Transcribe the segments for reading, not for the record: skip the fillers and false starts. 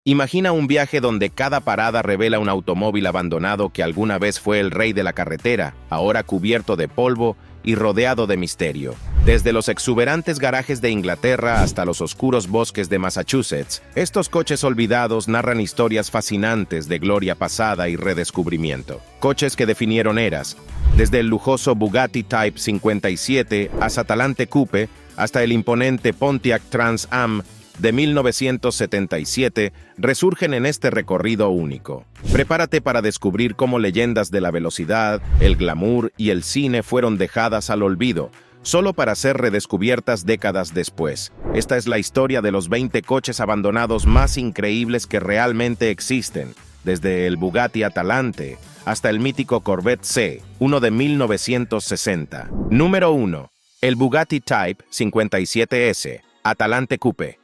Imagina un viaje donde cada parada revela un automóvil abandonado que alguna vez fue el rey de la carretera, ahora cubierto de polvo y rodeado de misterio. Desde los exuberantes garajes de Inglaterra hasta los oscuros bosques de Massachusetts, estos coches olvidados narran historias fascinantes de gloria pasada y redescubrimiento. Coches que definieron eras, desde el lujoso Bugatti Type 57 Azatalante Coupe hasta el imponente Pontiac Trans Am de 1977, resurgen en este recorrido único. Prepárate para descubrir cómo leyendas de la velocidad, el glamour y el cine fueron dejadas al olvido, solo para ser redescubiertas décadas después. Esta es la historia de los 20 coches abandonados más increíbles que realmente existen, desde el Bugatti Atalante hasta el mítico Corvette C, uno de 1960. Número 1. El Bugatti Type 57S, Atalante Coupe.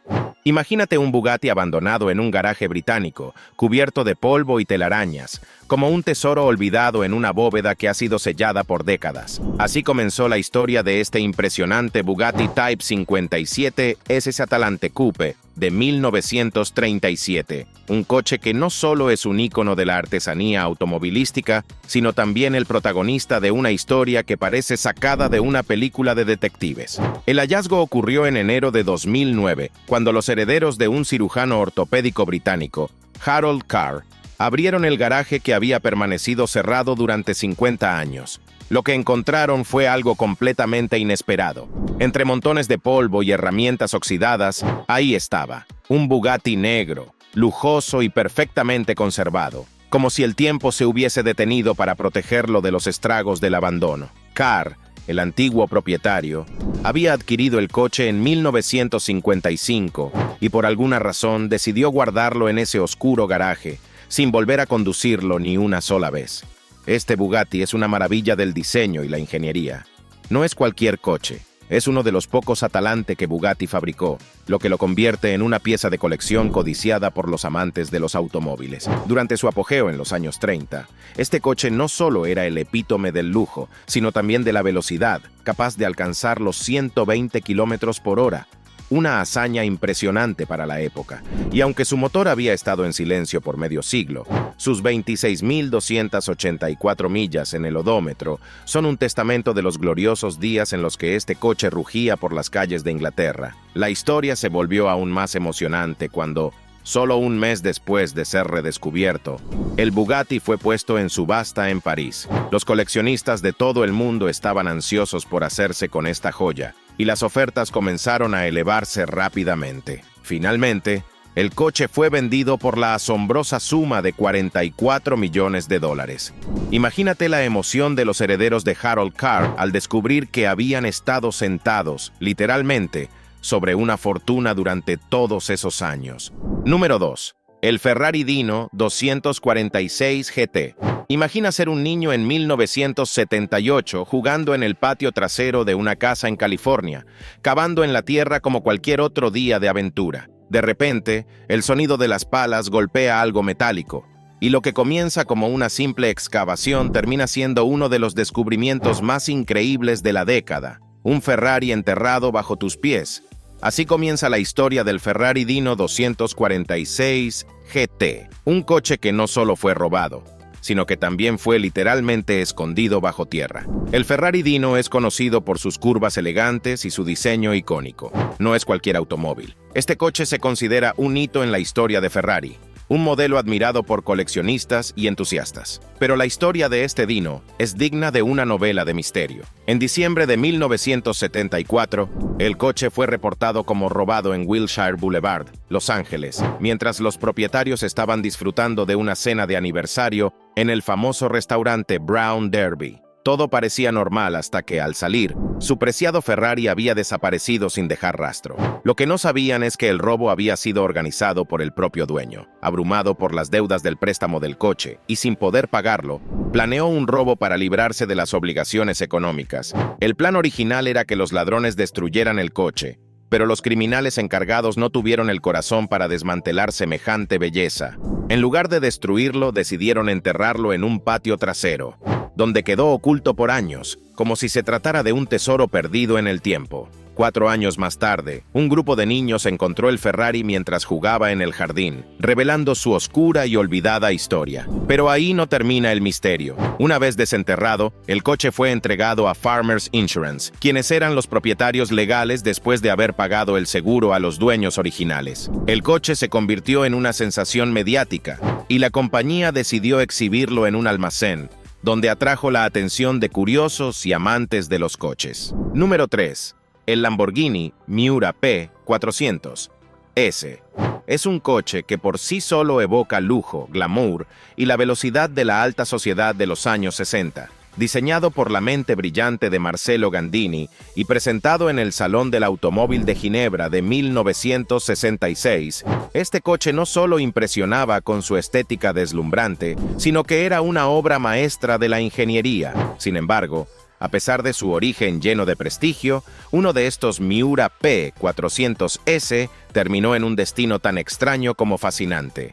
Imagínate un Bugatti abandonado en un garaje británico, cubierto de polvo y telarañas, como un tesoro olvidado en una bóveda que ha sido sellada por décadas. Así comenzó la historia de este impresionante Bugatti Type 57 SS Atalante Coupe de 1937, un coche que no solo es un ícono de la artesanía automovilística, sino también el protagonista de una historia que parece sacada de una película de detectives. El hallazgo ocurrió en enero de 2009, cuando los herederos de un cirujano ortopédico británico, Harold Carr, abrieron el garaje que había permanecido cerrado durante 50 años. Lo que encontraron fue algo completamente inesperado. Entre montones de polvo y herramientas oxidadas, ahí estaba, un Bugatti negro, lujoso y perfectamente conservado, como si el tiempo se hubiese detenido para protegerlo de los estragos del abandono. Carr, el antiguo propietario, había adquirido el coche en 1955 y por alguna razón decidió guardarlo en ese oscuro garaje, sin volver a conducirlo ni una sola vez. Este Bugatti es una maravilla del diseño y la ingeniería. No es cualquier coche, es uno de los pocos Atalante que Bugatti fabricó, lo que lo convierte en una pieza de colección codiciada por los amantes de los automóviles. Durante su apogeo en los años 30, este coche no solo era el epítome del lujo, sino también de la velocidad, capaz de alcanzar los 120 kilómetros por hora, una hazaña impresionante para la época. Y aunque su motor había estado en silencio por medio siglo, sus 26.284 millas en el odómetro son un testamento de los gloriosos días en los que este coche rugía por las calles de Inglaterra. La historia se volvió aún más emocionante cuando, solo un mes después de ser redescubierto, el Bugatti fue puesto en subasta en París. Los coleccionistas de todo el mundo estaban ansiosos por hacerse con esta joya, y las ofertas comenzaron a elevarse rápidamente. Finalmente, el coche fue vendido por la asombrosa suma de $44 millones. Imagínate la emoción de los herederos de Harold Carr al descubrir que habían estado sentados, literalmente, sobre una fortuna durante todos esos años. Número 2. El Ferrari Dino 246 GT. Imagina ser un niño en 1978 jugando en el patio trasero de una casa en California, cavando en la tierra como cualquier otro día de aventura. De repente, el sonido de las palas golpea algo metálico, y lo que comienza como una simple excavación termina siendo uno de los descubrimientos más increíbles de la década. Un Ferrari enterrado bajo tus pies. Así comienza la historia del Ferrari Dino 246 GT, un coche que no solo fue robado, sino que también fue literalmente escondido bajo tierra. El Ferrari Dino es conocido por sus curvas elegantes y su diseño icónico. No es cualquier automóvil. Este coche se considera un hito en la historia de Ferrari, un modelo admirado por coleccionistas y entusiastas. Pero la historia de este Dino es digna de una novela de misterio. En diciembre de 1974, el coche fue reportado como robado en Wilshire Boulevard, Los Ángeles, mientras los propietarios estaban disfrutando de una cena de aniversario en el famoso restaurante Brown Derby. Todo parecía normal hasta que, al salir, su preciado Ferrari había desaparecido sin dejar rastro. Lo que no sabían es que el robo había sido organizado por el propio dueño. Abrumado por las deudas del préstamo del coche y sin poder pagarlo, planeó un robo para librarse de las obligaciones económicas. El plan original era que los ladrones destruyeran el coche, pero los criminales encargados no tuvieron el corazón para desmantelar semejante belleza. En lugar de destruirlo, decidieron enterrarlo en un patio trasero, donde quedó oculto por años, como si se tratara de un tesoro perdido en el tiempo. 4 años más tarde, un grupo de niños encontró el Ferrari mientras jugaba en el jardín, revelando su oscura y olvidada historia. Pero ahí no termina el misterio. Una vez desenterrado, el coche fue entregado a Farmers Insurance, quienes eran los propietarios legales después de haber pagado el seguro a los dueños originales. El coche se convirtió en una sensación mediática, y la compañía decidió exhibirlo en un almacén, donde atrajo la atención de curiosos y amantes de los coches. Número 3. El Lamborghini Miura P400S. Es un coche que por sí solo evoca lujo, glamour y la velocidad de la alta sociedad de los años 60. Diseñado por la mente brillante de Marcello Gandini y presentado en el Salón del Automóvil de Ginebra de 1966, este coche no solo impresionaba con su estética deslumbrante, sino que era una obra maestra de la ingeniería. Sin embargo, a pesar de su origen lleno de prestigio, uno de estos Miura P400S terminó en un destino tan extraño como fascinante: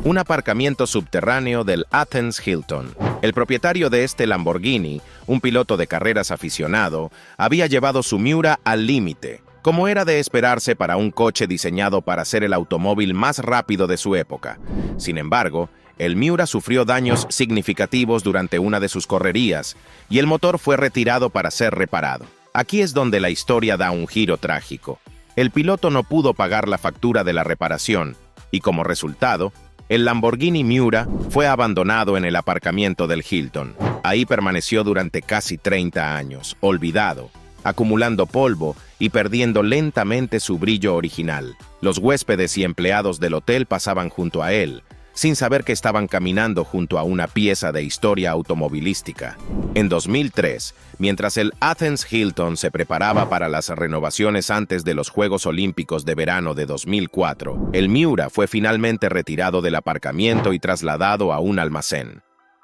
un aparcamiento subterráneo del Athens Hilton. El propietario de este Lamborghini, un piloto de carreras aficionado, había llevado su Miura al límite, como era de esperarse para un coche diseñado para ser el automóvil más rápido de su época. Sin embargo, el Miura sufrió daños significativos durante una de sus correrías y el motor fue retirado para ser reparado. Aquí es donde la historia da un giro trágico. El piloto no pudo pagar la factura de la reparación y, como resultado, el Lamborghini Miura fue abandonado en el aparcamiento del Hilton. Ahí permaneció durante casi 30 años, olvidado, acumulando polvo y perdiendo lentamente su brillo original. Los huéspedes y empleados del hotel pasaban junto a él, sin saber que estaban caminando junto a una pieza de historia automovilística. En 2003, mientras el Athens Hilton se preparaba para las renovaciones antes de los Juegos Olímpicos de verano de 2004, el Miura fue finalmente retirado del aparcamiento y trasladado a un almacén.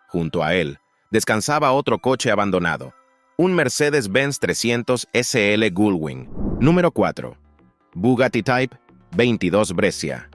Junto a él, descansaba otro coche abandonado, un Mercedes-Benz 300 SL Gullwing. Número 4. Bugatti Type 22 Brescia.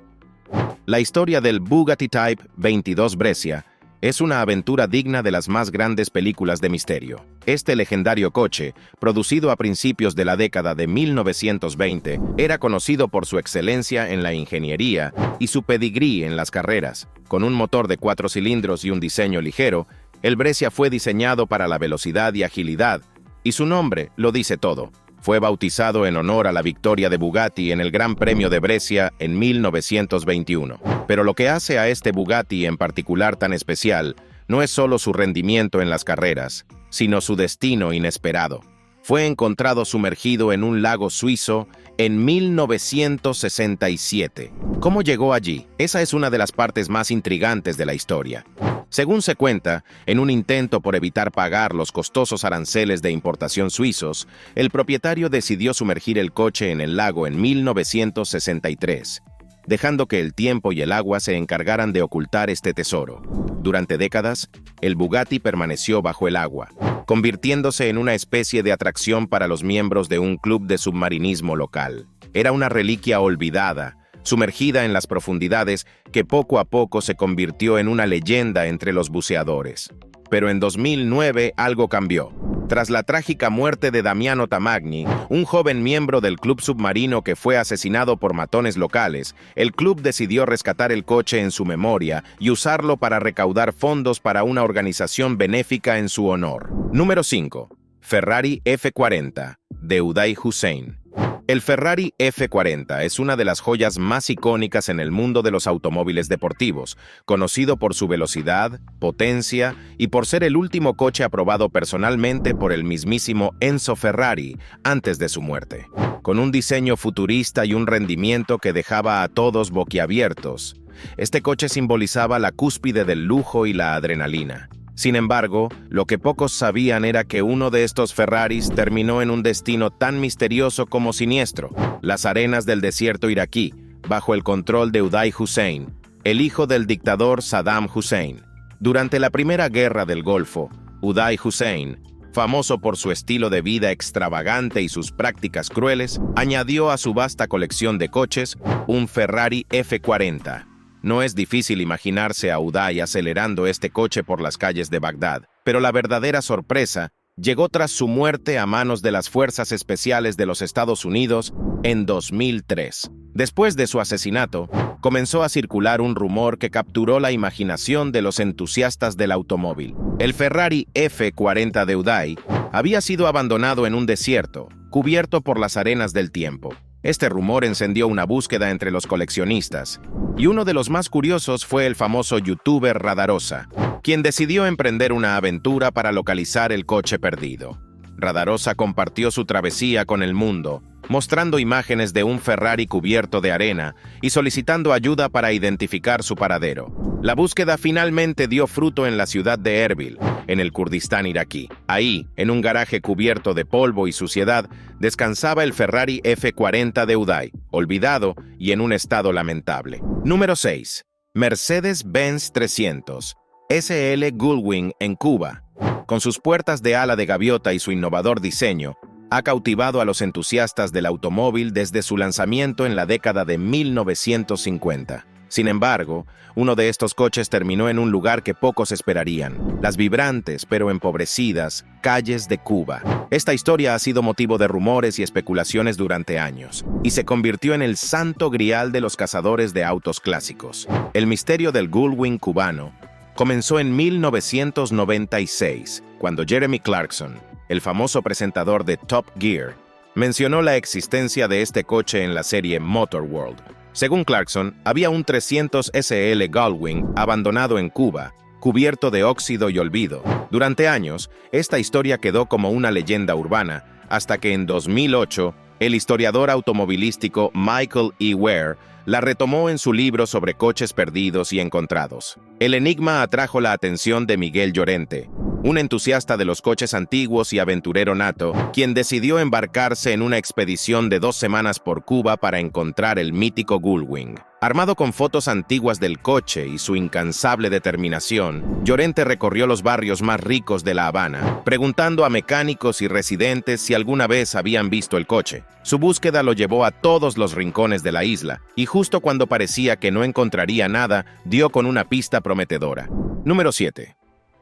La historia del Bugatti Type 22 Brescia es una aventura digna de las más grandes películas de misterio. Este legendario coche, producido a principios de la década de 1920, era conocido por su excelencia en la ingeniería y su pedigrí en las carreras. Con un motor de 4 cilindros y un diseño ligero, el Brescia fue diseñado para la velocidad y agilidad, y su nombre lo dice todo. Fue bautizado en honor a la victoria de Bugatti en el Gran Premio de Brescia en 1921. Pero lo que hace a este Bugatti en particular tan especial no es solo su rendimiento en las carreras, sino su destino inesperado. Fue encontrado sumergido en un lago suizo en 1967. ¿Cómo llegó allí? Esa es una de las partes más intrigantes de la historia. Según se cuenta, en un intento por evitar pagar los costosos aranceles de importación suizos, el propietario decidió sumergir el coche en el lago en 1963, dejando que el tiempo y el agua se encargaran de ocultar este tesoro. Durante décadas, el Bugatti permaneció bajo el agua, convirtiéndose en una especie de atracción para los miembros de un club de submarinismo local. Era una reliquia olvidada, sumergida en las profundidades, que poco a poco se convirtió en una leyenda entre los buceadores. Pero en 2009 algo cambió. Tras la trágica muerte de Damiano Tamagni, un joven miembro del club submarino que fue asesinado por matones locales, el club decidió rescatar el coche en su memoria y usarlo para recaudar fondos para una organización benéfica en su honor. Número 5. Ferrari F40, de Uday Hussein. El Ferrari F40 es una de las joyas más icónicas en el mundo de los automóviles deportivos, conocido por su velocidad, potencia y por ser el último coche aprobado personalmente por el mismísimo Enzo Ferrari antes de su muerte. Con un diseño futurista y un rendimiento que dejaba a todos boquiabiertos, este coche simbolizaba la cúspide del lujo y la adrenalina. Sin embargo, lo que pocos sabían era que uno de estos Ferraris terminó en un destino tan misterioso como siniestro: las arenas del desierto iraquí, bajo el control de Uday Hussein, el hijo del dictador Saddam Hussein. Durante la Primera Guerra del Golfo, Uday Hussein, famoso por su estilo de vida extravagante y sus prácticas crueles, añadió a su vasta colección de coches un Ferrari F40. No es difícil imaginarse a Uday acelerando este coche por las calles de Bagdad, pero la verdadera sorpresa llegó tras su muerte a manos de las Fuerzas Especiales de los Estados Unidos en 2003. Después de su asesinato, comenzó a circular un rumor que capturó la imaginación de los entusiastas del automóvil. El Ferrari F40 Deudai había sido abandonado en un desierto, cubierto por las arenas del tiempo. Este rumor encendió una búsqueda entre los coleccionistas, y uno de los más curiosos fue el famoso youtuber Radarosa, quien decidió emprender una aventura para localizar el coche perdido. Radarosa compartió su travesía con el mundo, mostrando imágenes de un Ferrari cubierto de arena y solicitando ayuda para identificar su paradero. La búsqueda finalmente dio fruto en la ciudad de Erbil, en el Kurdistán iraquí. Ahí, en un garaje cubierto de polvo y suciedad, descansaba el Ferrari F40 Deudai, olvidado y en un estado lamentable. Número 6. Mercedes-Benz 300 SL Gullwing en Cuba. Con sus puertas de ala de gaviota y su innovador diseño, ha cautivado a los entusiastas del automóvil desde su lanzamiento en la década de 1950. Sin embargo, uno de estos coches terminó en un lugar que pocos esperarían: las vibrantes pero empobrecidas calles de Cuba. Esta historia ha sido motivo de rumores y especulaciones durante años, y se convirtió en el santo grial de los cazadores de autos clásicos. El misterio del Gullwing cubano comenzó en 1996, cuando Jeremy Clarkson, el famoso presentador de Top Gear, mencionó la existencia de este coche en la serie Motorworld. Según Clarkson, había un 300 SL Gullwing abandonado en Cuba, cubierto de óxido y olvido. Durante años, esta historia quedó como una leyenda urbana, hasta que en 2008, el historiador automovilístico Michael E. Ware la retomó en su libro sobre coches perdidos y encontrados. El enigma atrajo la atención de Miguel Llorente, un entusiasta de los coches antiguos y aventurero nato, quien decidió embarcarse en una expedición de 2 semanas por Cuba para encontrar el mítico Gullwing. Armado con fotos antiguas del coche y su incansable determinación, Llorente recorrió los barrios más ricos de La Habana, preguntando a mecánicos y residentes si alguna vez habían visto el coche. Su búsqueda lo llevó a todos los rincones de la isla, y justo cuando parecía que no encontraría nada, dio con una pista prometedora. Número 7.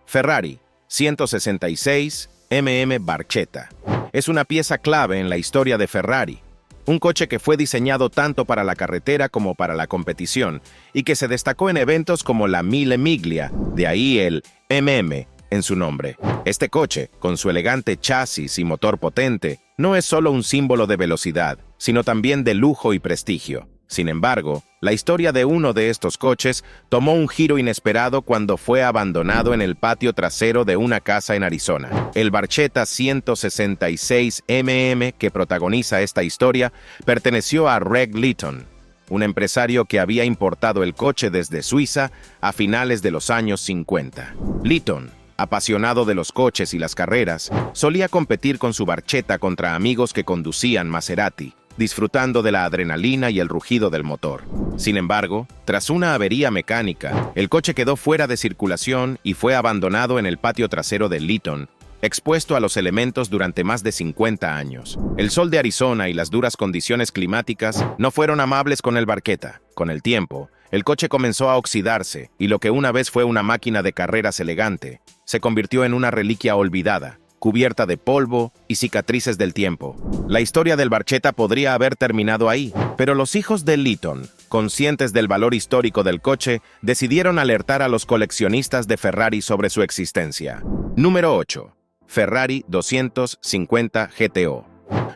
Ferrari 166 Barchetta. Es una pieza clave en la historia de Ferrari. Un coche que fue diseñado tanto para la carretera como para la competición, y que se destacó en eventos como la Mille Miglia, de ahí el MM en su nombre. Este coche, con su elegante chasis y motor potente, no es solo un símbolo de velocidad, sino también de lujo y prestigio. Sin embargo, la historia de uno de estos coches tomó un giro inesperado cuando fue abandonado en el patio trasero de una casa en Arizona. El Barchetta 166 que protagoniza esta historia perteneció a Reg Litton, un empresario que había importado el coche desde Suiza a finales de los años 50. Litton, apasionado de los coches y las carreras, solía competir con su Barchetta contra amigos que conducían Maserati, disfrutando de la adrenalina y el rugido del motor. Sin embargo, tras una avería mecánica, el coche quedó fuera de circulación y fue abandonado en el patio trasero de Litton, expuesto a los elementos durante más de 50 años. El sol de Arizona y las duras condiciones climáticas no fueron amables con el Barchetta. Con el tiempo, el coche comenzó a oxidarse, y lo que una vez fue una máquina de carreras elegante, se convirtió en una reliquia olvidada, cubierta de polvo y cicatrices del tiempo. La historia del Barchetta podría haber terminado ahí, pero los hijos de Litton, conscientes del valor histórico del coche, decidieron alertar a los coleccionistas de Ferrari sobre su existencia. Número 8. Ferrari 250 GTO.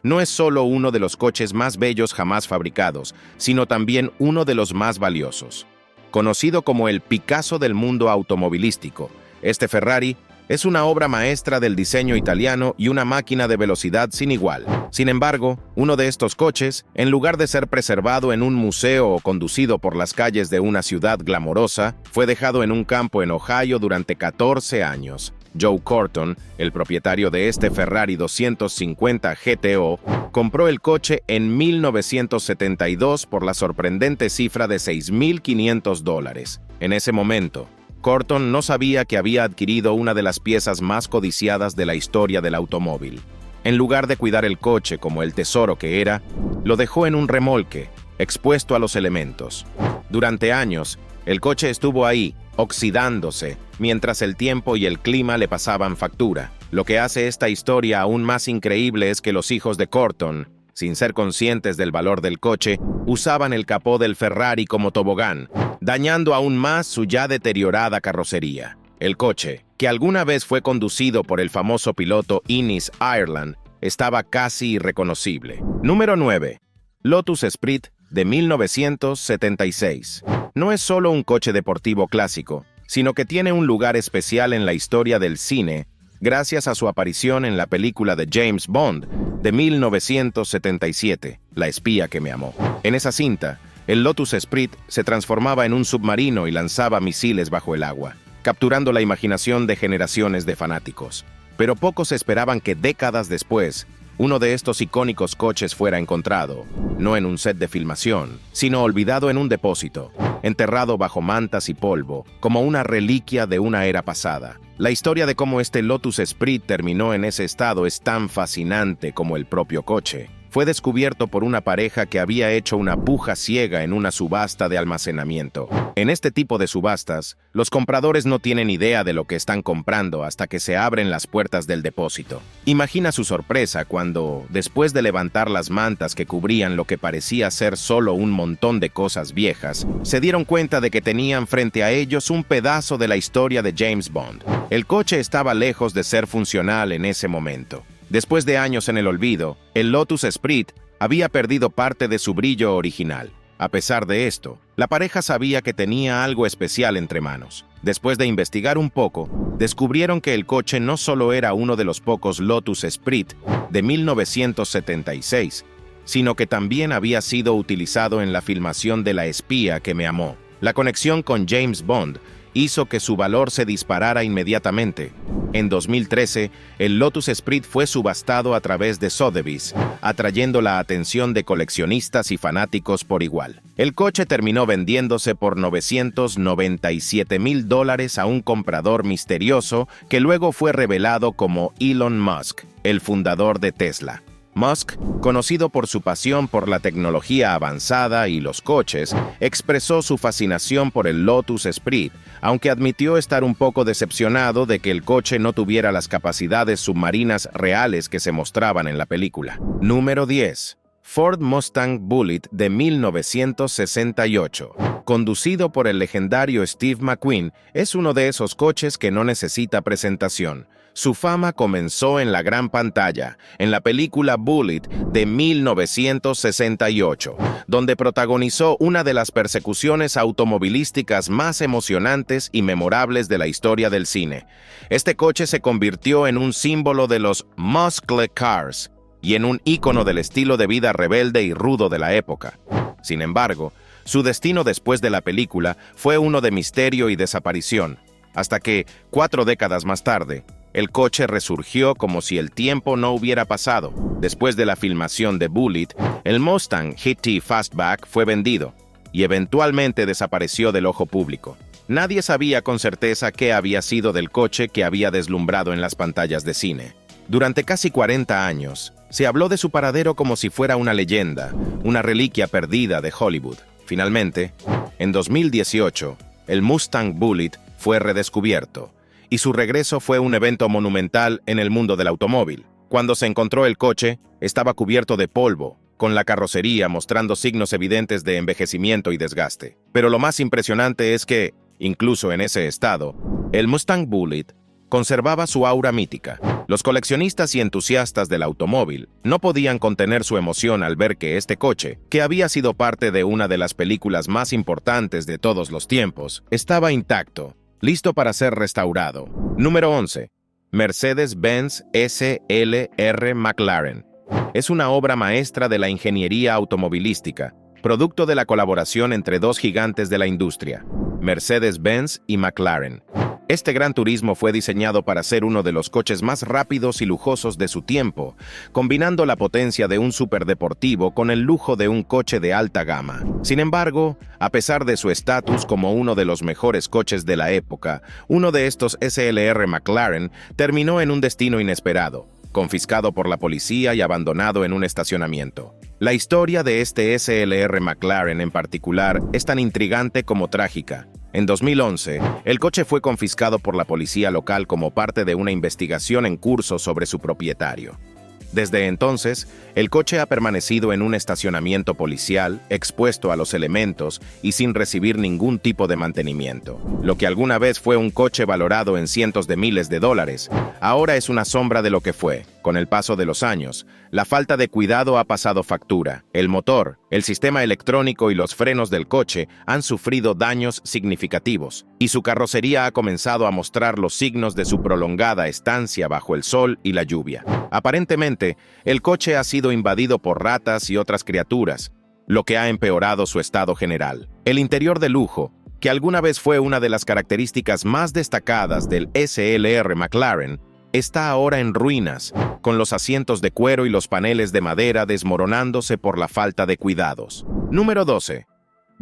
No es solo uno de los coches más bellos jamás fabricados, sino también uno de los más valiosos. Conocido como el Picasso del mundo automovilístico, este Ferrari es una obra maestra del diseño italiano y una máquina de velocidad sin igual. Sin embargo, uno de estos coches, en lugar de ser preservado en un museo o conducido por las calles de una ciudad glamorosa, fue dejado en un campo en Ohio durante 14 años. Joe Corton, el propietario de este Ferrari 250 GTO, compró el coche en 1972 por la sorprendente cifra de $6.500. En ese momento, Corton no sabía que había adquirido una de las piezas más codiciadas de la historia del automóvil. En lugar de cuidar el coche como el tesoro que era, lo dejó en un remolque, expuesto a los elementos. Durante años, el coche estuvo ahí, oxidándose, mientras el tiempo y el clima le pasaban factura. Lo que hace esta historia aún más increíble es que los hijos de Corton, sin ser conscientes del valor del coche, usaban el capó del Ferrari como tobogán, dañando aún más su ya deteriorada carrocería. El coche, que alguna vez fue conducido por el famoso piloto Innes Ireland, estaba casi irreconocible. Número 9. Lotus Esprit de 1976. No es solo un coche deportivo clásico, sino que tiene un lugar especial en la historia del cine gracias a su aparición en la película de James Bond de 1977, La espía que me amó. En esa cinta, el Lotus Esprit se transformaba en un submarino y lanzaba misiles bajo el agua, capturando la imaginación de generaciones de fanáticos. Pero pocos esperaban que décadas después, uno de estos icónicos coches fuera encontrado, no en un set de filmación, sino olvidado en un depósito, enterrado bajo mantas y polvo, como una reliquia de una era pasada. La historia de cómo este Lotus Esprit terminó en ese estado es tan fascinante como el propio coche. Fue descubierto por una pareja que había hecho una puja ciega en una subasta de almacenamiento. En este tipo de subastas, los compradores no tienen idea de lo que están comprando hasta que se abren las puertas del depósito. Imagina su sorpresa cuando, después de levantar las mantas que cubrían lo que parecía ser solo un montón de cosas viejas, se dieron cuenta de que tenían frente a ellos un pedazo de la historia de James Bond. El coche estaba lejos de ser funcional en ese momento. Después de años en el olvido, el Lotus Esprit había perdido parte de su brillo original. A pesar de esto, la pareja sabía que tenía algo especial entre manos. Después de investigar un poco, descubrieron que el coche no solo era uno de los pocos Lotus Esprit de 1976, sino que también había sido utilizado en la filmación de La espía que me amó. La conexión con James Bond hizo que su valor se disparara inmediatamente. En 2013, el Lotus Esprit fue subastado a través de Sotheby's, atrayendo la atención de coleccionistas y fanáticos por igual. El coche terminó vendiéndose por $997,000 a un comprador misterioso que luego fue revelado como Elon Musk, el fundador de Tesla. Musk, conocido por su pasión por la tecnología avanzada y los coches, expresó su fascinación por el Lotus Esprit, aunque admitió estar un poco decepcionado de que el coche no tuviera las capacidades submarinas reales que se mostraban en la película. Número 10. Ford Mustang Bullitt de 1968. Conducido por el legendario Steve McQueen, es uno de esos coches que no necesita presentación. Su fama comenzó en la gran pantalla, en la película Bullitt de 1968, donde protagonizó una de las persecuciones automovilísticas más emocionantes y memorables de la historia del cine. Este coche se convirtió en un símbolo de los muscle cars y en un ícono del estilo de vida rebelde y rudo de la época. Sin embargo, su destino después de la película fue uno de misterio y desaparición, hasta que, 4 décadas más tarde, el coche resurgió como si el tiempo no hubiera pasado. Después de la filmación de Bullitt, el Mustang GT Fastback fue vendido y eventualmente desapareció del ojo público. Nadie sabía con certeza qué había sido del coche que había deslumbrado en las pantallas de cine. Durante casi 40 años, se habló de su paradero como si fuera una leyenda, una reliquia perdida de Hollywood. Finalmente, en 2018, el Mustang Bullitt fue redescubierto, y su regreso fue un evento monumental en el mundo del automóvil. Cuando se encontró el coche, estaba cubierto de polvo, con la carrocería mostrando signos evidentes de envejecimiento y desgaste. Pero lo más impresionante es que, incluso en ese estado, el Mustang Bullitt conservaba su aura mítica. Los coleccionistas y entusiastas del automóvil no podían contener su emoción al ver que este coche, que había sido parte de una de las películas más importantes de todos los tiempos, estaba intacto, listo para ser restaurado. Número 11. Mercedes-Benz SLR McLaren. Es una obra maestra de la ingeniería automovilística, producto de la colaboración entre dos gigantes de la industria, Mercedes-Benz y McLaren. Este Gran Turismo fue diseñado para ser uno de los coches más rápidos y lujosos de su tiempo, combinando la potencia de un superdeportivo con el lujo de un coche de alta gama. Sin embargo, a pesar de su estatus como uno de los mejores coches de la época, uno de estos SLR McLaren terminó en un destino inesperado, confiscado por la policía y abandonado en un estacionamiento. La historia de este SLR McLaren en particular es tan intrigante como trágica. En 2011, el coche fue confiscado por la policía local como parte de una investigación en curso sobre su propietario. Desde entonces, el coche ha permanecido en un estacionamiento policial, expuesto a los elementos y sin recibir ningún tipo de mantenimiento. Lo que alguna vez fue un coche valorado en cientos de miles de dólares, ahora es una sombra de lo que fue. Con el paso de los años, la falta de cuidado ha pasado factura. El motor, el sistema electrónico y los frenos del coche han sufrido daños significativos, y su carrocería ha comenzado a mostrar los signos de su prolongada estancia bajo el sol y la lluvia. Aparentemente, el coche ha sido invadido por ratas y otras criaturas, lo que ha empeorado su estado general. El interior de lujo, que alguna vez fue una de las características más destacadas del SLR McLaren, está ahora en ruinas, con los asientos de cuero y los paneles de madera desmoronándose por la falta de cuidados. Número 12.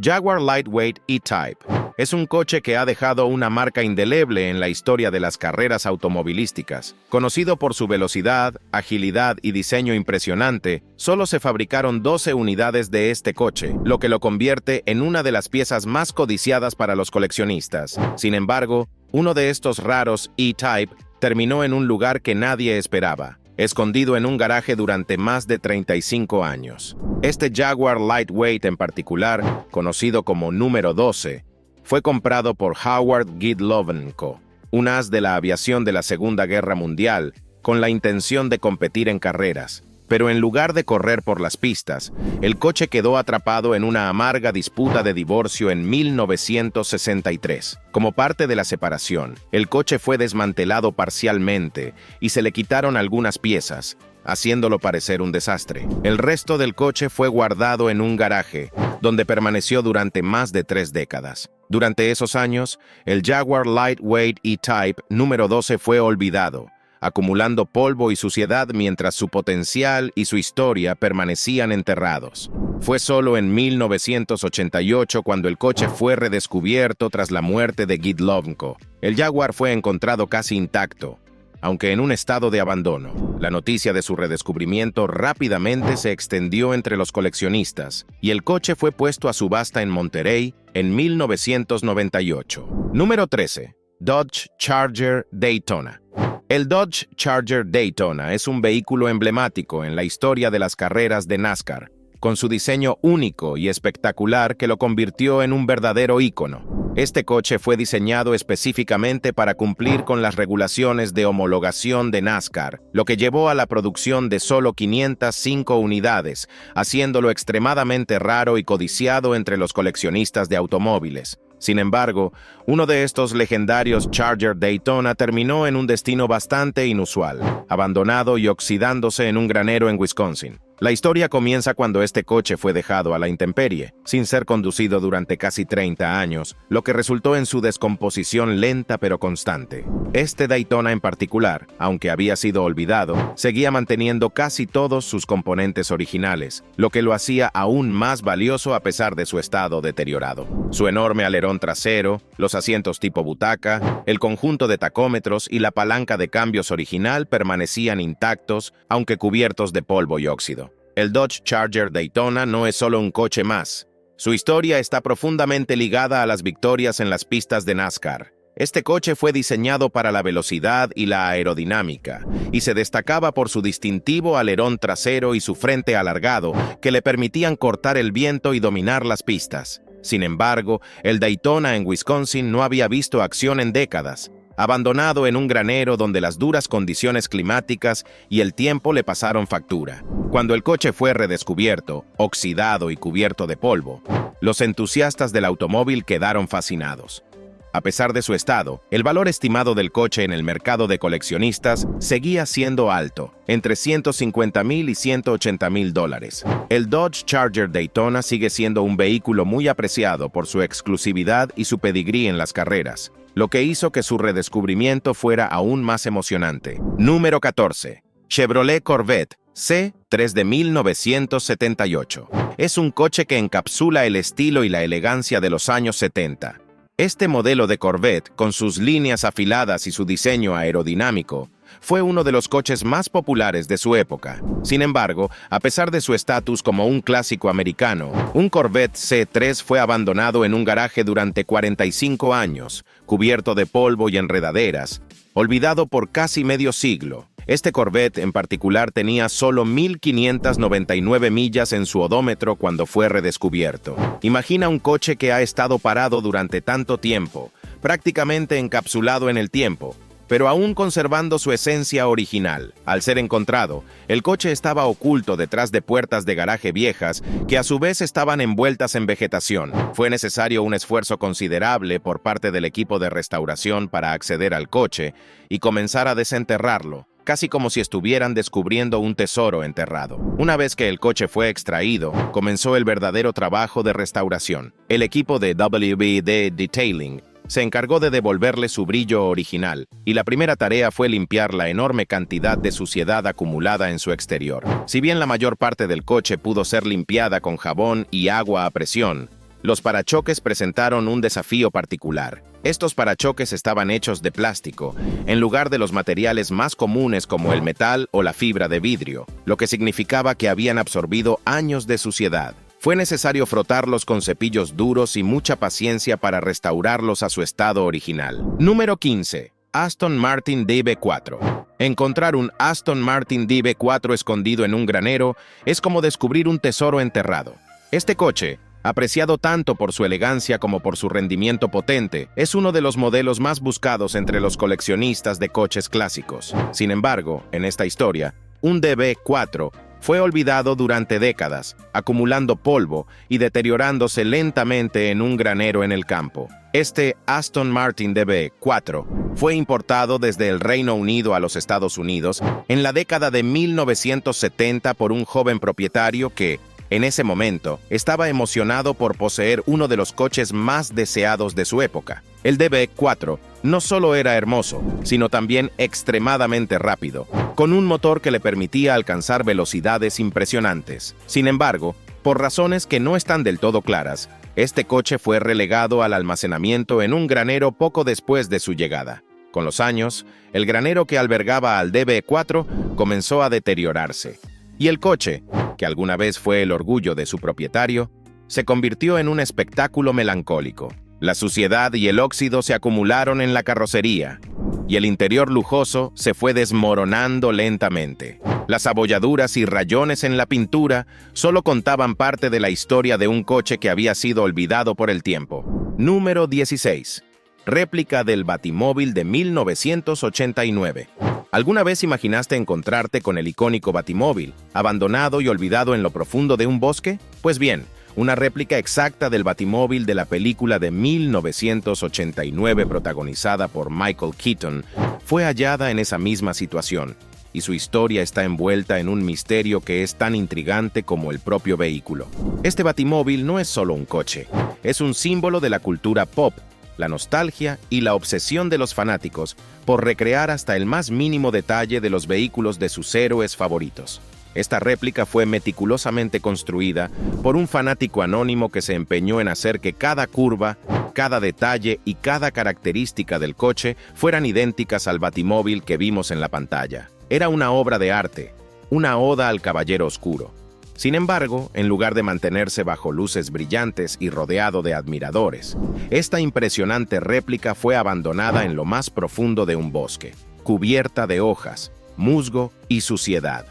Jaguar Lightweight E-Type. Es un coche que ha dejado una marca indeleble en la historia de las carreras automovilísticas. Conocido por su velocidad, agilidad y diseño impresionante, solo se fabricaron 12 unidades de este coche, lo que lo convierte en una de las piezas más codiciadas para los coleccionistas. Sin embargo, uno de estos raros E-Type terminó en un lugar que nadie esperaba, escondido en un garaje durante más de 35 años. Este Jaguar Lightweight en particular, conocido como número 12, fue comprado por Howard Gidloven Co., un as de la aviación de la Segunda Guerra Mundial, con la intención de competir en carreras. Pero en lugar de correr por las pistas, el coche quedó atrapado en una amarga disputa de divorcio en 1963. Como parte de la separación, el coche fue desmantelado parcialmente y se le quitaron algunas piezas, haciéndolo parecer un desastre. El resto del coche fue guardado en un garaje, donde permaneció durante más de 3 décadas. Durante esos años, el Jaguar Lightweight E-Type número 12 fue olvidado, acumulando polvo y suciedad mientras su potencial y su historia permanecían enterrados. Fue solo en 1988 cuando el coche fue redescubierto tras la muerte de Gidloven Co. El Jaguar fue encontrado casi intacto, aunque en un estado de abandono. La noticia de su redescubrimiento rápidamente se extendió entre los coleccionistas, y el coche fue puesto a subasta en Monterrey en 1998. Número 13. Dodge Charger Daytona. El Dodge Charger Daytona es un vehículo emblemático en la historia de las carreras de NASCAR, con su diseño único y espectacular que lo convirtió en un verdadero ícono. Este coche fue diseñado específicamente para cumplir con las regulaciones de homologación de NASCAR, lo que llevó a la producción de solo 505 unidades, haciéndolo extremadamente raro y codiciado entre los coleccionistas de automóviles. Sin embargo, uno de estos legendarios Charger Daytona terminó en un destino bastante inusual, abandonado y oxidándose en un granero en Wisconsin. La historia comienza cuando este coche fue dejado a la intemperie, sin ser conducido durante casi 30 años, lo que resultó en su descomposición lenta pero constante. Este Daytona en particular, aunque había sido olvidado, seguía manteniendo casi todos sus componentes originales, lo que lo hacía aún más valioso a pesar de su estado deteriorado. Su enorme alerón trasero, los asientos tipo butaca, el conjunto de tacómetros y la palanca de cambios original permanecían intactos, aunque cubiertos de polvo y óxido. El Dodge Charger Daytona no es solo un coche más. Su historia está profundamente ligada a las victorias en las pistas de NASCAR. Este coche fue diseñado para la velocidad y la aerodinámica, y se destacaba por su distintivo alerón trasero y su frente alargado, que le permitían cortar el viento y dominar las pistas. Sin embargo, el Daytona en Wisconsin no había visto acción en décadas, abandonado en un granero donde las duras condiciones climáticas y el tiempo le pasaron factura. Cuando el coche fue redescubierto, oxidado y cubierto de polvo, los entusiastas del automóvil quedaron fascinados. A pesar de su estado, el valor estimado del coche en el mercado de coleccionistas seguía siendo alto, entre $150,000 y $180,000. El Dodge Charger Daytona sigue siendo un vehículo muy apreciado por su exclusividad y su pedigrí en las carreras, lo que hizo que su redescubrimiento fuera aún más emocionante. Número 14. Chevrolet Corvette C3 de 1978. Es un coche que encapsula el estilo y la elegancia de los años 70. Este modelo de Corvette, con sus líneas afiladas y su diseño aerodinámico, Fue uno de los coches más populares de su época. Sin embargo, a pesar de su estatus como un clásico americano, un Corvette C3 fue abandonado en un garaje durante 45 años, cubierto de polvo y enredaderas, olvidado por casi medio siglo. Este Corvette en particular tenía solo 1.599 millas en su odómetro cuando fue redescubierto. Imagina un coche que ha estado parado durante tanto tiempo, prácticamente encapsulado en el tiempo, pero aún conservando su esencia original. Al ser encontrado, el coche estaba oculto detrás de puertas de garaje viejas que a su vez estaban envueltas en vegetación. Fue necesario un esfuerzo considerable por parte del equipo de restauración para acceder al coche y comenzar a desenterrarlo, casi como si estuvieran descubriendo un tesoro enterrado. Una vez que el coche fue extraído, comenzó el verdadero trabajo de restauración. El equipo de WBD Detailing se encargó de devolverle su brillo original, y la primera tarea fue limpiar la enorme cantidad de suciedad acumulada en su exterior. Si bien la mayor parte del coche pudo ser limpiada con jabón y agua a presión, los parachoques presentaron un desafío particular. Estos parachoques estaban hechos de plástico, en lugar de los materiales más comunes como el metal o la fibra de vidrio, lo que significaba que habían absorbido años de suciedad. Fue necesario frotarlos con cepillos duros y mucha paciencia para restaurarlos a su estado original. Número 15. Aston Martin DB4. Encontrar un Aston Martin DB4 escondido en un granero es como descubrir un tesoro enterrado. Este coche, apreciado tanto por su elegancia como por su rendimiento potente, es uno de los modelos más buscados entre los coleccionistas de coches clásicos. Sin embargo, en esta historia, un DB4 fue olvidado durante décadas, acumulando polvo y deteriorándose lentamente en un granero en el campo. Este Aston Martin DB4 fue importado desde el Reino Unido a los Estados Unidos en la década de 1970 por un joven propietario que, en ese momento, estaba emocionado por poseer uno de los coches más deseados de su época. El DB4 no solo era hermoso, sino también extremadamente rápido, con un motor que le permitía alcanzar velocidades impresionantes. Sin embargo, por razones que no están del todo claras, este coche fue relegado al almacenamiento en un granero poco después de su llegada. Con los años, el granero que albergaba al DB4 comenzó a deteriorarse, y el coche, que alguna vez fue el orgullo de su propietario, se convirtió en un espectáculo melancólico. La suciedad y el óxido se acumularon en la carrocería, y el interior lujoso se fue desmoronando lentamente. Las abolladuras y rayones en la pintura solo contaban parte de la historia de un coche que había sido olvidado por el tiempo. Número 16. Réplica del Batimóvil de 1989. ¿Alguna vez imaginaste encontrarte con el icónico Batimóvil, abandonado y olvidado en lo profundo de un bosque? Pues bien, una réplica exacta del Batimóvil de la película de 1989 protagonizada por Michael Keaton fue hallada en esa misma situación, y su historia está envuelta en un misterio que es tan intrigante como el propio vehículo. Este Batimóvil no es solo un coche, es un símbolo de la cultura pop, la nostalgia y la obsesión de los fanáticos por recrear hasta el más mínimo detalle de los vehículos de sus héroes favoritos. Esta réplica fue meticulosamente construida por un fanático anónimo que se empeñó en hacer que cada curva, cada detalle y cada característica del coche fueran idénticas al Batimóvil que vimos en la pantalla. Era una obra de arte, una oda al caballero oscuro. Sin embargo, en lugar de mantenerse bajo luces brillantes y rodeado de admiradores, esta impresionante réplica fue abandonada en lo más profundo de un bosque, cubierta de hojas, musgo y suciedad.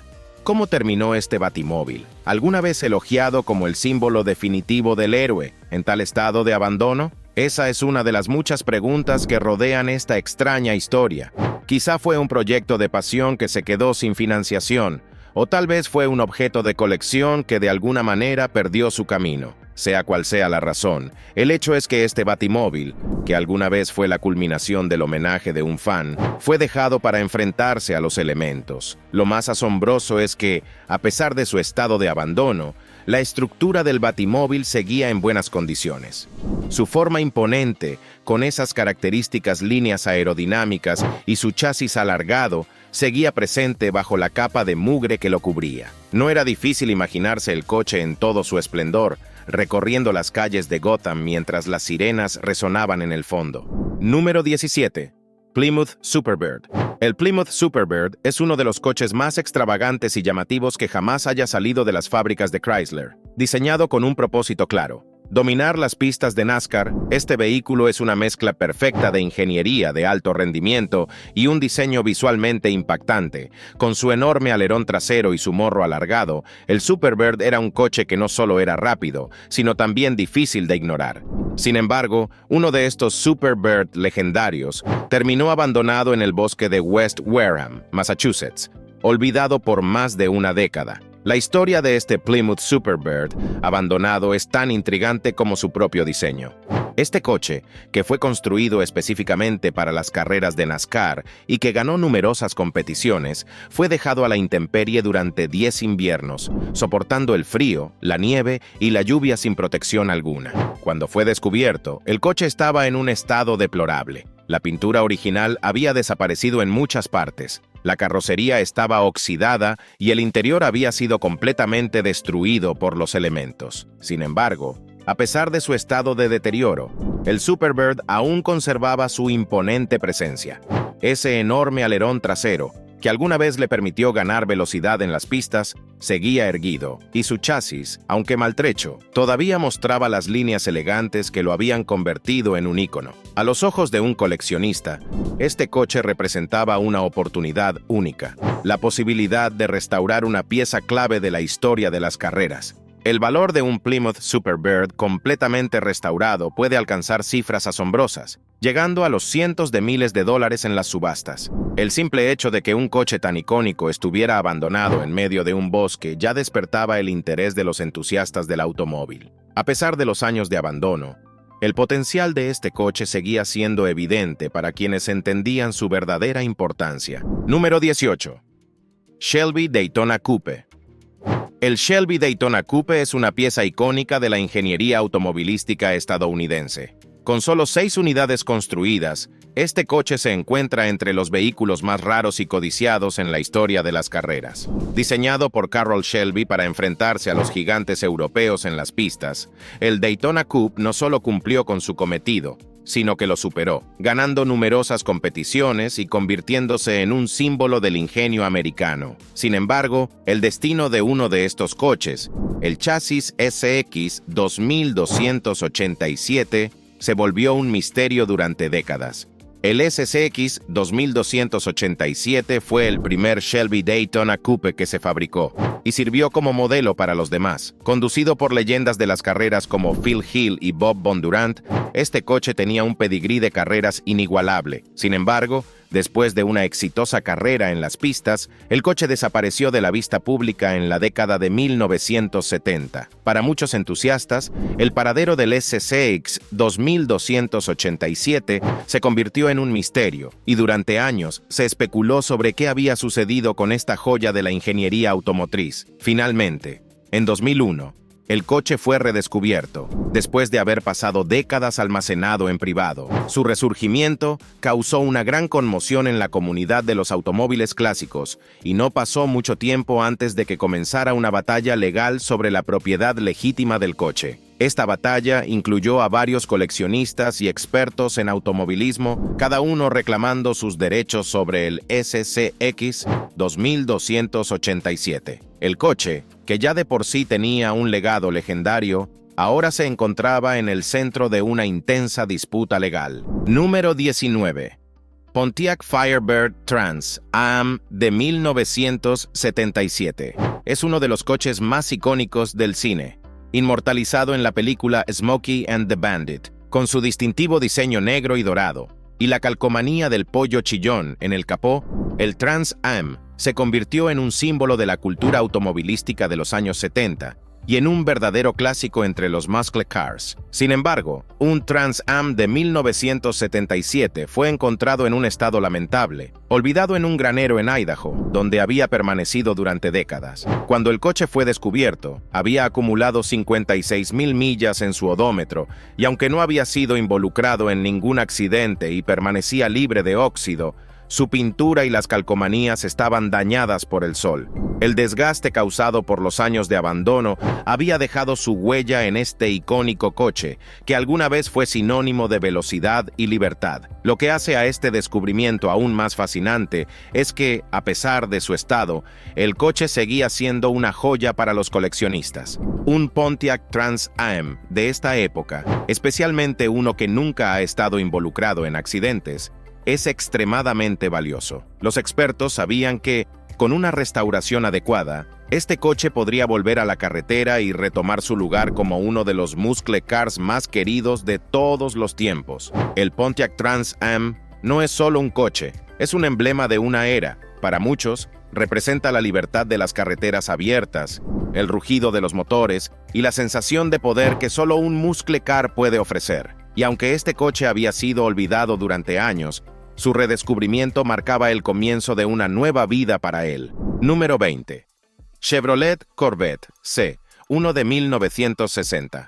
¿Cómo terminó este Batimóvil, alguna vez elogiado como el símbolo definitivo del héroe, en tal estado de abandono? Esa es una de las muchas preguntas que rodean esta extraña historia. Quizá fue un proyecto de pasión que se quedó sin financiación, o tal vez fue un objeto de colección que de alguna manera perdió su camino. Sea cual sea la razón, el hecho es que este Batimóvil, que alguna vez fue la culminación del homenaje de un fan, fue dejado para enfrentarse a los elementos. Lo más asombroso es que, a pesar de su estado de abandono, la estructura del Batimóvil seguía en buenas condiciones. Su forma imponente, con esas características líneas aerodinámicas y su chasis alargado, seguía presente bajo la capa de mugre que lo cubría. No era difícil imaginarse el coche en todo su esplendor, recorriendo las calles de Gotham mientras las sirenas resonaban en el fondo. Número 17. Plymouth Superbird. El Plymouth Superbird es uno de los coches más extravagantes y llamativos que jamás haya salido de las fábricas de Chrysler. Diseñado con un propósito claro: dominar las pistas de NASCAR, este vehículo es una mezcla perfecta de ingeniería de alto rendimiento y un diseño visualmente impactante. Con su enorme alerón trasero y su morro alargado, el Superbird era un coche que no solo era rápido, sino también difícil de ignorar. Sin embargo, uno de estos Superbird legendarios terminó abandonado en el bosque de West Wareham, Massachusetts, olvidado por más de una década. La historia de este Plymouth Superbird abandonado es tan intrigante como su propio diseño. Este coche, que fue construido específicamente para las carreras de NASCAR y que ganó numerosas competiciones, fue dejado a la intemperie durante 10 inviernos, soportando el frío, la nieve y la lluvia sin protección alguna. Cuando fue descubierto, el coche estaba en un estado deplorable. La pintura original había desaparecido en muchas partes. La carrocería estaba oxidada y el interior había sido completamente destruido por los elementos. Sin embargo, a pesar de su estado de deterioro, el Superbird aún conservaba su imponente presencia. Ese enorme alerón trasero, que alguna vez le permitió ganar velocidad en las pistas, seguía erguido, y su chasis, aunque maltrecho, todavía mostraba las líneas elegantes que lo habían convertido en un ícono. A los ojos de un coleccionista, este coche representaba una oportunidad única, la posibilidad de restaurar una pieza clave de la historia de las carreras. El valor de un Plymouth Superbird completamente restaurado puede alcanzar cifras asombrosas, llegando a los cientos de miles de dólares en las subastas. El simple hecho de que un coche tan icónico estuviera abandonado en medio de un bosque ya despertaba el interés de los entusiastas del automóvil. A pesar de los años de abandono, el potencial de este coche seguía siendo evidente para quienes entendían su verdadera importancia. Número 18. Shelby Daytona Coupe. El Shelby Daytona Coupe es una pieza icónica de la ingeniería automovilística estadounidense. Con solo 6 unidades construidas, este coche se encuentra entre los vehículos más raros y codiciados en la historia de las carreras. Diseñado por Carroll Shelby para enfrentarse a los gigantes europeos en las pistas, el Daytona Coupe no solo cumplió con su cometido, sino que lo superó, ganando numerosas competiciones y convirtiéndose en un símbolo del ingenio americano. Sin embargo, el destino de uno de estos coches, el chasis SX 2287, se volvió un misterio durante décadas. El SX 2287 fue el primer Shelby Daytona Coupe que se fabricó y sirvió como modelo para los demás. Conducido por leyendas de las carreras como Phil Hill y Bob Bondurant, este coche tenía un pedigrí de carreras inigualable. Sin embargo, después de una exitosa carrera en las pistas, el coche desapareció de la vista pública en la década de 1970. Para muchos entusiastas, el paradero del SCX 2287 se convirtió en un misterio, y durante años se especuló sobre qué había sucedido con esta joya de la ingeniería automotriz. Finalmente, en 2001, el coche fue redescubierto, después de haber pasado décadas almacenado en privado. Su resurgimiento causó una gran conmoción en la comunidad de los automóviles clásicos, y no pasó mucho tiempo antes de que comenzara una batalla legal sobre la propiedad legítima del coche. Esta batalla incluyó a varios coleccionistas y expertos en automovilismo, cada uno reclamando sus derechos sobre el SCX 2287. El coche, que ya de por sí tenía un legado legendario, ahora se encontraba en el centro de una intensa disputa legal. Número 19. Pontiac Firebird Trans Am de 1977. Es uno de los coches más icónicos del cine, inmortalizado en la película Smokey and the Bandit, con su distintivo diseño negro y dorado, y la calcomanía del pollo chillón en el capó. El Trans Am se convirtió en un símbolo de la cultura automovilística de los años 70 y en un verdadero clásico entre los muscle cars. Sin embargo, un Trans Am de 1977 fue encontrado en un estado lamentable, olvidado en un granero en Idaho, donde había permanecido durante décadas. Cuando el coche fue descubierto, había acumulado 56,000 millas en su odómetro, y aunque no había sido involucrado en ningún accidente y permanecía libre de óxido, Su pintura y las calcomanías estaban dañadas por el sol. El desgaste causado por los años de abandono había dejado su huella en este icónico coche, que alguna vez fue sinónimo de velocidad y libertad. Lo que hace a este descubrimiento aún más fascinante es que, a pesar de su estado, el coche seguía siendo una joya para los coleccionistas. Un Pontiac Trans Am de esta época, especialmente uno que nunca ha estado involucrado en accidentes, es extremadamente valioso. Los expertos sabían que, con una restauración adecuada, este coche podría volver a la carretera y retomar su lugar como uno de los muscle cars más queridos de todos los tiempos. El Pontiac Trans Am no es solo un coche, es un emblema de una era. Para muchos, representa la libertad de las carreteras abiertas, el rugido de los motores y la sensación de poder que solo un muscle car puede ofrecer. Y aunque este coche había sido olvidado durante años, su redescubrimiento marcaba el comienzo de una nueva vida para él. Número 20. Chevrolet Corvette C, uno de 1960.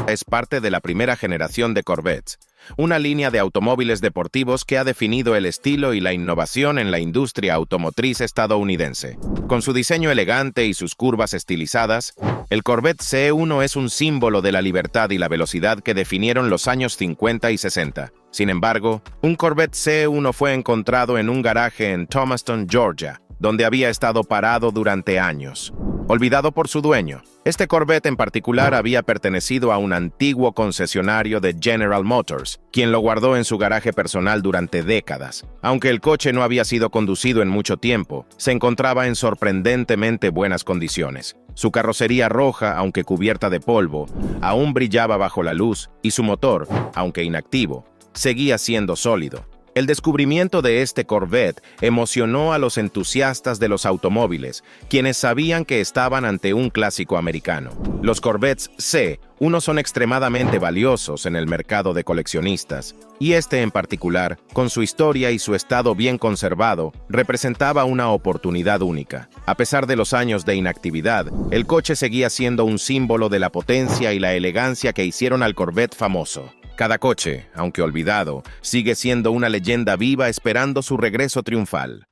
Es parte de la primera generación de Corvettes, una línea de automóviles deportivos que ha definido el estilo y la innovación en la industria automotriz estadounidense. Con su diseño elegante y sus curvas estilizadas, el Corvette C1 es un símbolo de la libertad y la velocidad que definieron los años 50 y 60. Sin embargo, un Corvette C1 fue encontrado en un garaje en Thomaston, Georgia, donde había estado parado durante años, olvidado por su dueño. Este Corvette en particular había pertenecido a un antiguo concesionario de General Motors, quien lo guardó en su garaje personal durante décadas. Aunque el coche no había sido conducido en mucho tiempo, se encontraba en sorprendentemente buenas condiciones. Su carrocería roja, aunque cubierta de polvo, aún brillaba bajo la luz, y su motor, aunque inactivo, seguía siendo sólido. El descubrimiento de este Corvette emocionó a los entusiastas de los automóviles, quienes sabían que estaban ante un clásico americano. Los Corvettes C1 son extremadamente valiosos en el mercado de coleccionistas, y este en particular, con su historia y su estado bien conservado, representaba una oportunidad única. A pesar de los años de inactividad, el coche seguía siendo un símbolo de la potencia y la elegancia que hicieron al Corvette famoso. Cada coche, aunque olvidado, sigue siendo una leyenda viva esperando su regreso triunfal.